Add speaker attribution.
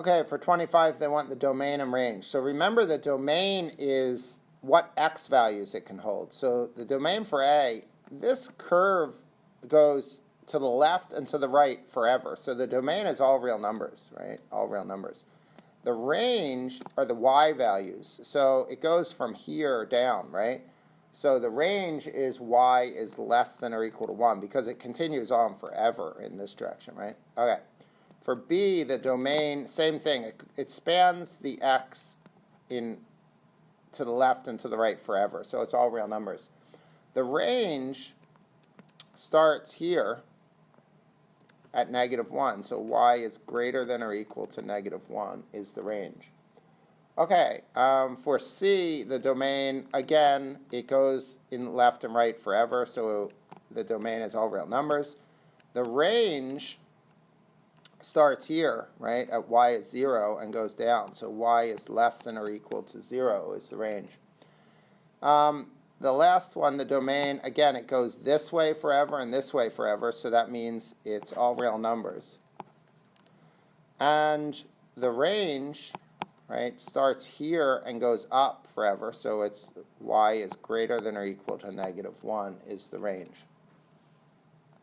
Speaker 1: Okay, for 25, they want the domain and range. So remember, the domain is what x values it can hold. So the domain for A, this curve goes to the left and to the right forever. So the domain is all real numbers, right? All real numbers. The range are the y values. So it goes from here down, right? So the range is y is less than or equal to 1 because it continues on forever in this direction, right? Okay. For B, the domain, same thing. It spans the x in to the left and to the right forever. So it's all real numbers. The range starts here at -1. So y is greater than or equal to -1 is the range. Okay, for C, the domain, again, it goes in left and right forever. So the domain is all real numbers. The range starts here, right, at y is 0 and goes down. So y is less than or equal to 0 is the range. The last one, the domain, again, it goes this way forever and this way forever, so that means it's all real numbers. And the range, right, starts here and goes up forever, so it's y is greater than or equal to -1 is the range.